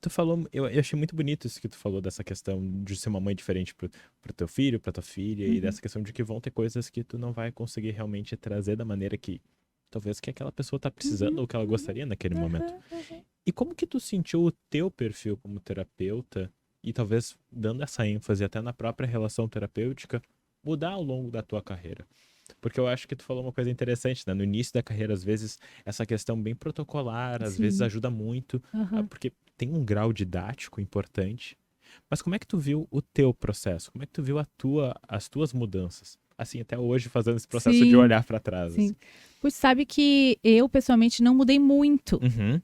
Tu falou, eu achei muito bonito isso que tu falou dessa questão de ser uma mãe diferente pro teu filho, pra tua filha, e dessa questão de que vão ter coisas que tu não vai conseguir realmente trazer da maneira que talvez que aquela pessoa tá precisando ou que ela gostaria naquele momento. E como que tu sentiu o teu perfil como terapeuta e talvez dando essa ênfase até na própria relação terapêutica mudar ao longo da tua carreira? Porque eu acho que tu falou uma coisa interessante, né? No início da carreira, às vezes, essa questão bem protocolar, às vezes Sim. ajuda muito, Aham. porque tem um grau didático importante. Mas como é que tu viu o teu processo? Como é que tu viu as tuas mudanças? Assim, até hoje, fazendo esse processo de Sim, olhar pra trás, sim. assim. Pois sabe que eu, pessoalmente, não mudei muito. Uhum,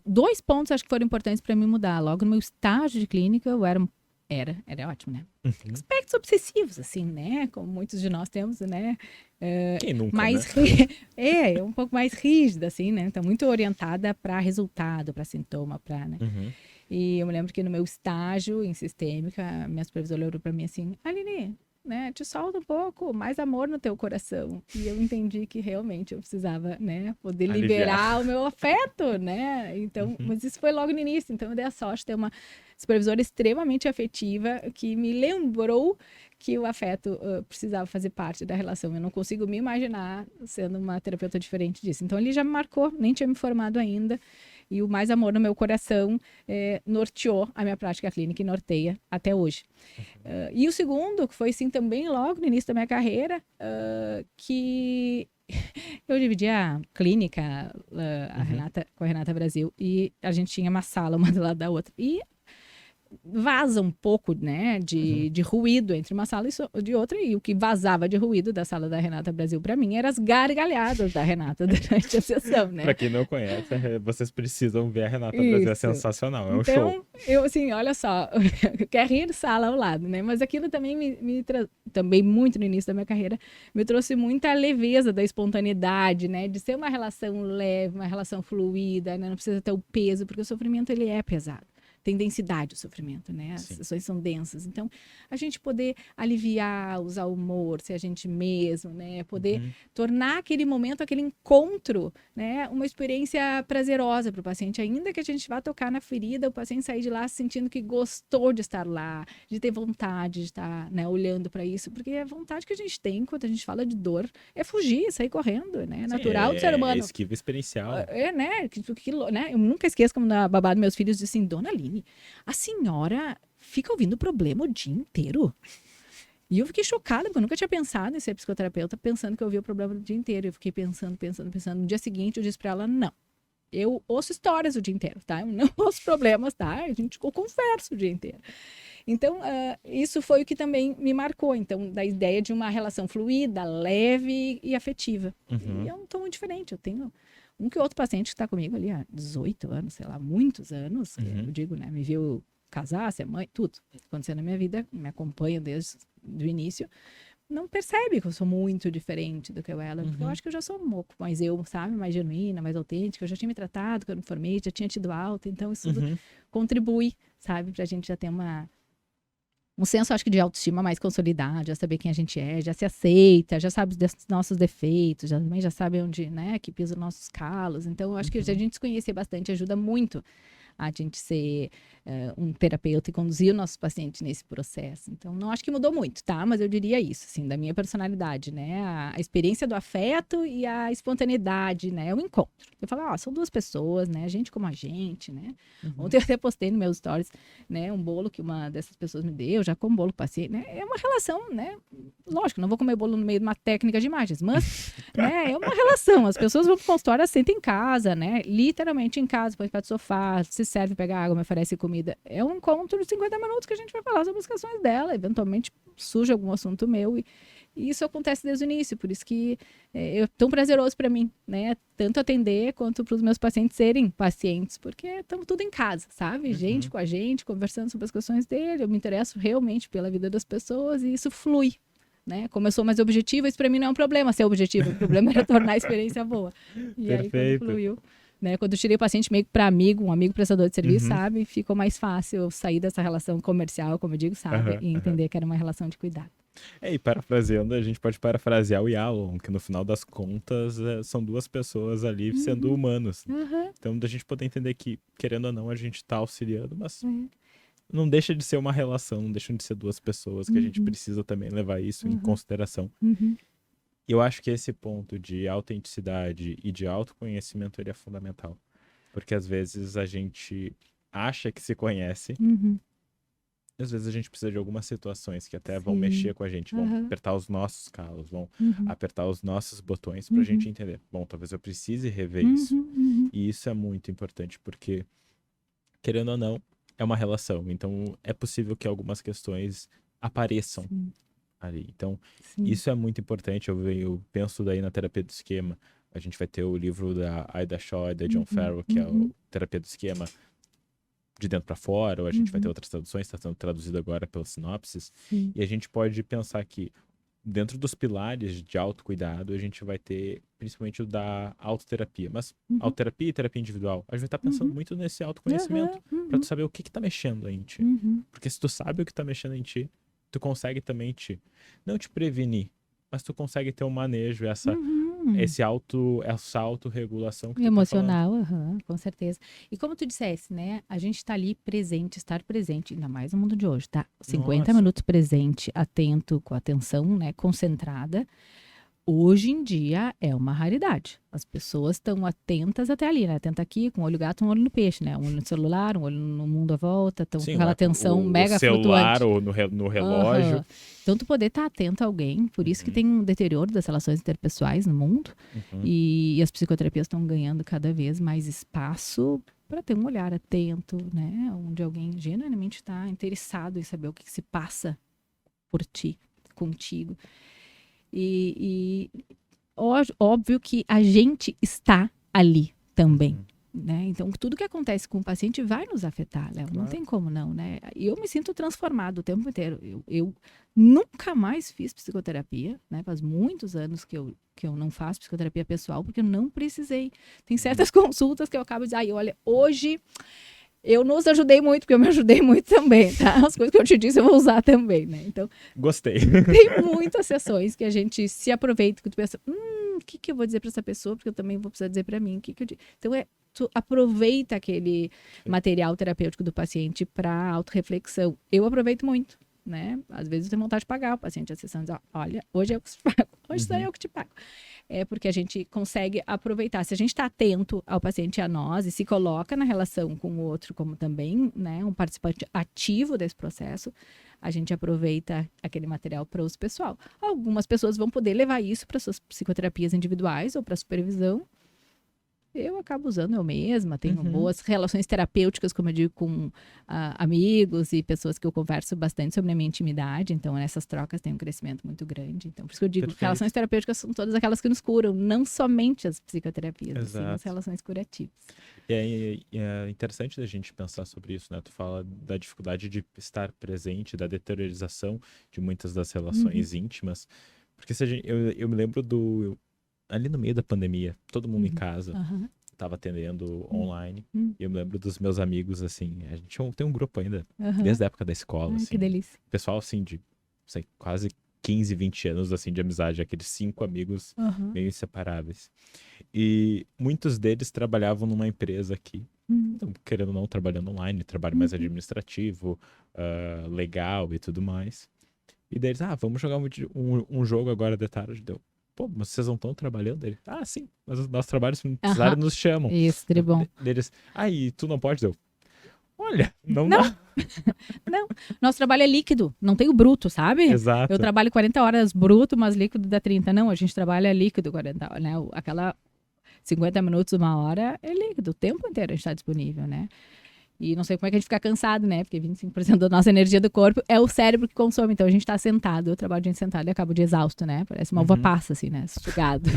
Dois pontos acho que foram importantes para mim mudar. Logo no meu estágio de clínica, eu era ótimo, né? uhum. Aspectos obsessivos, assim, né? Como muitos de nós temos, né? Quem nunca, Mais né? um pouco mais rígida, assim, né? Então, muito orientada para resultado, para sintoma, para, né? Uhum. E eu me lembro que no meu estágio em sistêmica, a minha supervisora olhou para mim assim, Aline, né, te solta um pouco, mais amor no teu coração. E eu entendi que realmente eu precisava, né, poder Aliviar. liberar o meu afeto, né? Então, Uhum. mas isso foi logo no início, então eu dei a sorte de ter uma supervisora extremamente afetiva que me lembrou que o afeto precisava fazer parte da relação. Eu não consigo me imaginar sendo uma terapeuta diferente disso. Então ele já me marcou, nem tinha me formado ainda. E o Mais Amor no Meu Coração norteou a minha prática clínica e norteia até hoje. E o segundo, que foi sim também logo no início da minha carreira, que eu dividi a clínica Uhum. com a Renata Brasil e a gente tinha uma sala uma do lado da outra. E vaza um pouco, né, Uhum. de ruído entre uma sala e de outra, e o que vazava de ruído da sala da Renata Brasil para mim eram as gargalhadas da Renata durante a sessão, Pra né? quem não conhece, vocês precisam ver a Renata Brasil. É Isso. sensacional, é um show. Então, eu assim, olha só, quer rir, sala ao lado, né? Mas aquilo também também muito no início da minha carreira, me trouxe muita leveza da espontaneidade, né? De ser uma relação leve, uma relação fluida, né? Não precisa ter o peso, porque o sofrimento ele é pesado. Tem densidade o sofrimento, né? As Sim. sessões são densas. Então, a gente poder aliviar, usar o humor, ser a gente mesmo, né? Poder Uhum. tornar aquele momento, aquele encontro, né? Uma experiência prazerosa para o paciente. Ainda que a gente vá tocar na ferida, o paciente sair de lá sentindo que gostou de estar lá, de ter vontade de estar, né, olhando para isso. Porque a vontade que a gente tem quando a gente fala de dor é fugir, sair correndo, né? É Sim, natural do ser é humano. esquiva experiencial. Né? Né? Eu nunca esqueço como na babá dos meus filhos disse assim, Dona Aline, a senhora fica ouvindo problema o dia inteiro? E eu fiquei chocada, porque eu nunca tinha pensado em ser psicoterapeuta, pensando que eu ouvia o problema o dia inteiro. Eu fiquei pensando. No dia seguinte, eu disse pra ela, não. Eu ouço histórias o dia inteiro, tá? Eu não ouço problemas, tá? Eu converso o dia inteiro. Então, isso foi o que também me marcou. Então, da ideia de uma relação fluida, leve e afetiva. E Uhum. eu não estou muito diferente. Eu tenho um que outro paciente que está comigo ali há 18 anos, sei lá, muitos anos. Eu Uhum. digo, né? Me viu casar, ser mãe, tudo. Acontecendo na minha vida, me acompanha desde o início. Não percebe que eu sou muito diferente do que eu era, porque eu Uhum. acho que eu já sou um pouco mais eu, sabe? Mais genuína, mais autêntica. Eu já tinha me tratado quando me formei, já tinha tido alta. Então, isso tudo Uhum. contribui, sabe? Pra gente já ter um senso, acho que, de autoestima mais consolidado, já saber quem a gente é, já se aceita, já sabe dos nossos defeitos, também já sabe onde, né, que pisa os nossos calos. Então, eu acho que a Uhum. gente se conhecer bastante ajuda muito a gente ser um terapeuta e conduzir os nossos pacientes nesse processo. Então, não acho que mudou muito, tá? Mas eu diria isso, assim, da minha personalidade, né? A experiência do afeto e a espontaneidade, né? O encontro. Eu falo, ó, são duas pessoas, né? Gente como a gente, né? Uhum. Ontem eu até postei nos meus stories, né? Um bolo que uma dessas pessoas me deu, já como bolo com o paciente, né? É uma relação, né? Lógico, não vou comer bolo no meio de uma técnica de imagens, mas, né? É uma relação. As pessoas vão pro consultório, sentem em casa, né? Literalmente em casa, põe para o sofá, se serve, pega água, me oferece comida. É um encontro de 50 minutos que a gente vai falar sobre as questões dela. Eventualmente surge algum assunto meu e isso acontece desde o início. Por isso que é tão prazeroso para mim, né? Tanto atender quanto para os meus pacientes serem pacientes, porque estamos tudo em casa, sabe? Gente Uhum. com a gente, conversando sobre as questões dele. Eu me interesso realmente pela vida das pessoas e isso flui. Né? Como eu sou mais objetiva, isso para mim não é um problema ser objetiva. O problema era tornar a experiência boa. E aí, quando Perfeito. fluiu, né? Quando eu tirei o paciente meio para amigo, um amigo prestador de serviço, Uhum. sabe? Ficou mais fácil eu sair dessa relação comercial, como eu digo, sabe? Aham, E aham. entender que era uma relação de cuidado. E parafraseando, a gente pode parafrasear o Yalom, que no final das contas são duas pessoas ali sendo humanos. Aham. Então, da gente poder entender que, querendo ou não, a gente tá auxiliando, mas É. não deixa de ser uma relação, não deixam de ser duas pessoas, que a gente Uhum. precisa também levar isso em Uhum. consideração. Uhum. E eu acho que esse ponto de autenticidade e de autoconhecimento, ele é fundamental. Porque às vezes a gente acha que se conhece, Uhum. e às vezes a gente precisa de algumas situações que até vão Sim. mexer com a gente, vão Aham. apertar os nossos calos, vão Uhum. apertar os nossos botões pra gente Uhum. entender. Bom, talvez eu precise rever isso. Uhum. E isso é muito importante, porque, querendo ou não, é uma relação. Então, é possível que algumas questões apareçam Sim. ali. Então, Sim. isso é muito importante. Eu penso daí na terapia do esquema. A gente vai ter o livro da Ida Shaw e da John Farrell, que é o Terapia do Esquema de dentro para fora, ou a gente vai ter outras traduções, está sendo traduzido agora pela Sinopsis. Sim. E a gente pode pensar que dentro dos pilares de autocuidado, a gente vai ter principalmente o da autoterapia. Mas autoterapia e terapia individual, a gente vai estar pensando muito nesse autoconhecimento, para tu saber o que tá mexendo em ti. Uhum. Porque se tu sabe o que tá mexendo em ti, tu consegue também não te prevenir, mas tu consegue ter um manejo, essa autorregulação que tu tá falando. Emocional, aham, com certeza. E como tu dissesse, né? A gente tá ali presente, estar presente, ainda mais no mundo de hoje, tá? 50 Nossa. minutos presente, atento, com atenção, né? Concentrada. Hoje em dia é uma raridade. As pessoas estão atentas até ali, né? Atenta aqui, com um olho gato, um olho no peixe, né? Um olho no celular, um olho no mundo à volta, estão com Sim, aquela atenção mega o celular flutuante. ou no relógio. Aham. Então, tu poder estar atento a alguém, por isso que tem um deterioro das relações interpessoais no mundo, e as psicoterapias estão ganhando cada vez mais espaço para ter um olhar atento, né? Onde alguém genuinamente está interessado em saber o que se passa por ti, contigo. E óbvio que a gente está ali também. Né? Então, tudo que acontece com o paciente vai nos afetar, Léo. Não tem como não, né? E eu me sinto transformado o tempo inteiro. Eu nunca mais fiz psicoterapia, né? Faz muitos anos que eu não faço psicoterapia pessoal, porque eu não precisei. Tem certas consultas que eu acabo de dizer, olha, hoje eu nos ajudei muito, porque eu me ajudei muito também, tá? As coisas que eu te disse eu vou usar também, né? Então, gostei. Tem muitas sessões que a gente se aproveita, que tu pensa, o que eu vou dizer para essa pessoa, porque eu também vou precisar dizer para mim. Então, tu aproveita aquele material terapêutico do paciente para autorreflexão. Eu aproveito muito, né? Às vezes eu tenho vontade de pagar o paciente a sessão, dizer, olha, hoje é eu que te pago, hoje sou eu que te pago. É porque a gente consegue aproveitar. Se a gente está atento ao paciente e a nós e se coloca na relação com o outro como também, né, um participante ativo desse processo, a gente aproveita aquele material para uso pessoal. Algumas pessoas vão poder levar isso para suas psicoterapias individuais ou para supervisão. Eu acabo usando eu mesma, tenho boas relações terapêuticas, como eu digo, com amigos e pessoas que eu converso bastante sobre a minha intimidade. Então, nessas trocas tem um crescimento muito grande. Então, por isso que eu digo que relações terapêuticas são todas aquelas que nos curam, não somente as psicoterapias, assim, as relações curativas. E é interessante da gente pensar sobre isso, né? Tu fala da dificuldade de estar presente, da deteriorização de muitas das relações íntimas. Porque se eu me lembro ali no meio da pandemia, todo mundo em casa, tava atendendo online. E eu me lembro dos meus amigos, assim, a gente tem um grupo ainda, desde a época da escola, assim. Que delícia. Pessoal, assim, de sei, quase 15, 20 anos, assim, de amizade, aqueles 5 amigos meio inseparáveis. E muitos deles trabalhavam numa empresa aqui, então, querendo ou não, trabalhando online, trabalho mais administrativo, legal e tudo mais. E deles, vamos jogar um jogo agora de tarde, deu. Pô, mas vocês não estão trabalhando? Ele, sim, mas os nossos trabalhos, se precisarem, nos chamam. Isso, seria bom. Deles, e tu não pode? Deu. Olha, não dá. Não, nosso trabalho é líquido, não tem o bruto, sabe? Exato. Eu trabalho 40 horas bruto, mas líquido dá 30. Não, a gente trabalha líquido 40 horas, né? Aquela 50 minutos, 1 hora é líquido, o tempo inteiro a gente está disponível, né? E não sei como é que a gente fica cansado, né? Porque 25% da nossa energia do corpo é o cérebro que consome. Então a gente tá sentado. Eu trabalho de gente sentado e acabo de exausto, né? Parece uma uva passa, assim, né? Sugado.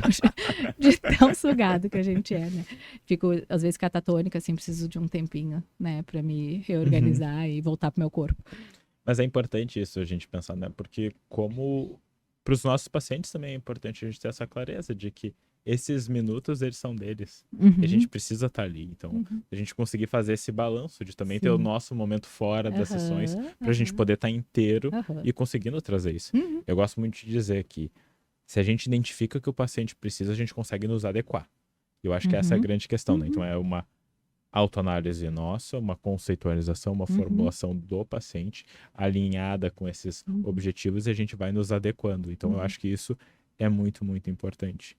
De tão sugado que a gente é, né? Fico, às vezes, catatônica, assim, preciso de um tempinho, né? Pra me reorganizar e voltar pro meu corpo. Mas é importante isso a gente pensar, né? Porque como pros nossos pacientes também é importante a gente ter essa clareza de que esses minutos, eles são deles. Uhum. E a gente precisa estar ali. Então, Uhum. a gente conseguir fazer esse balanço de também ter o Sim. nosso momento fora das Aham, sessões, pra gente aham, poder estar inteiro aham. e conseguindo trazer isso. Uhum. Eu gosto muito de dizer que se a gente identifica que o paciente precisa, a gente consegue nos adequar. Eu acho que essa é a Uhum. grande questão, né? Uhum. Então, é uma autoanálise nossa, uma conceitualização, uma Uhum. formulação do paciente alinhada com esses Uhum. objetivos e a gente vai nos adequando. Então, eu Uhum. acho que isso é muito, muito importante.